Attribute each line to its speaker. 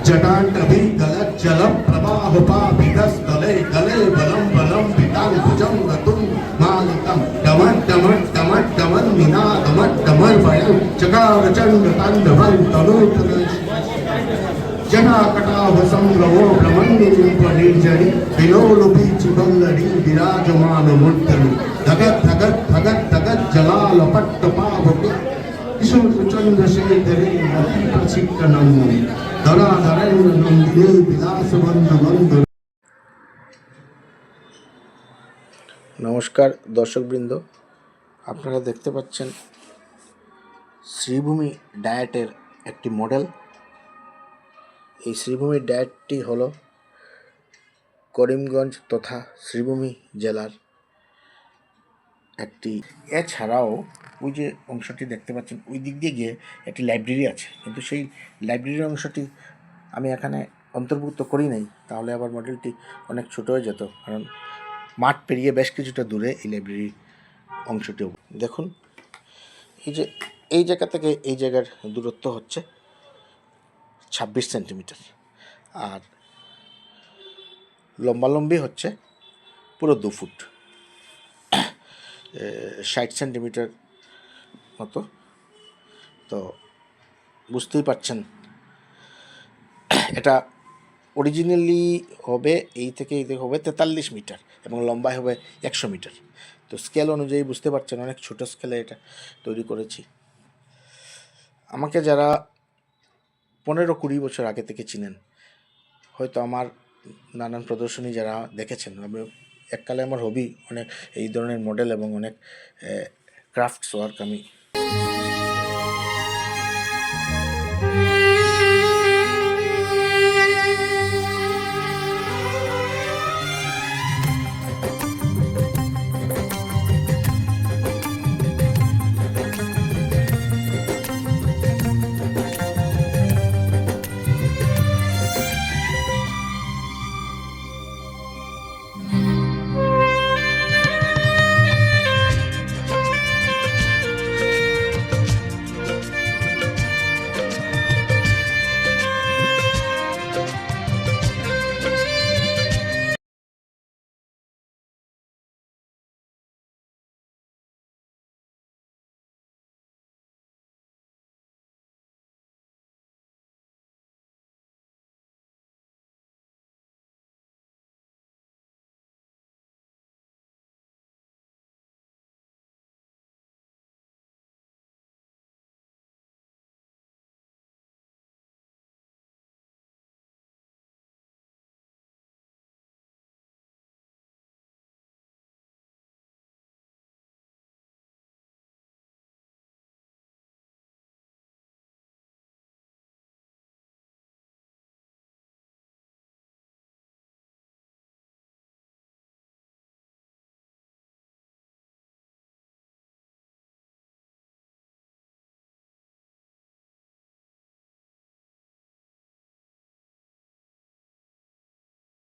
Speaker 1: जटाटवी गलज्जल प्रवाहपाभिदस्तले गले बलं बलं पिताम्बुजं गतुं मालिकं डमड्डमड्डमड्डमन् निनादमड्डमर्वयं चकारचण्डताण्डवं तनूतनं जटाकटाभसंभ्रमो भ्रमण्यनिर्जरि विलोलुपीचिबल्लरी विराजमानमूर्धनि धगत् धगत् धगत् धगत् जलालपट्टपावके किशोरचन्द्रशेखरे नदीप्रचिक्कणं धराधरेन्द्र नन्दिनी विलासबन्धु।
Speaker 2: নমস্কার দর্শকবৃন্দ, আপনারা দেখতে পাচ্ছেন শ্রীভূমি ডায়েটের একটি মডেল। এই শ্রীভূমি ডায়েটটি হলো করিমগঞ্জ তথা শ্রীভূমি জেলার একটি। এছাড়াও ওই যে অংশটি দেখতে পাচ্ছেন ওই দিক দিয়ে গিয়ে একটি লাইব্রেরি আছে, কিন্তু সেই লাইব্রেরির অংশটি আমি এখানে অন্তর্ভুক্ত করি নাই, তাহলে আবার মডেলটি অনেক ছোট হয়ে যেত, কারণ মাঠ পেরিয়ে বেশ কিছুটা দূরে এই লাইব্রেরির অংশটিও। দেখুন এই যে এই জায়গা থেকে এই জায়গার দূরত্ব হচ্ছে 26 সেন্টিমিটার, আর লম্বালম্বি হচ্ছে পুরো 2 ফুট 60 সেন্টিমিটার মতো। তো বুঝতেই পারছেন এটা অরিজিনালি হবে এই থেকে হবে 43 মিটার এবং লম্বায় হবে 100 মিটার। তো স্কেল অনুযায়ী বুঝতে পারছেন অনেক ছোট স্কেলে এটা তৈরি করেছি। আমাকে যারা 15-20 বছর আগে থেকে চিনেন, হয়তো আমার নানান প্রদর্শনী যারা দেখেছেন, আমি এককালে আমার হবি অনেক এই ধরনের মডেল এবং অনেক ক্রাফটস ওয়ার্ক আমি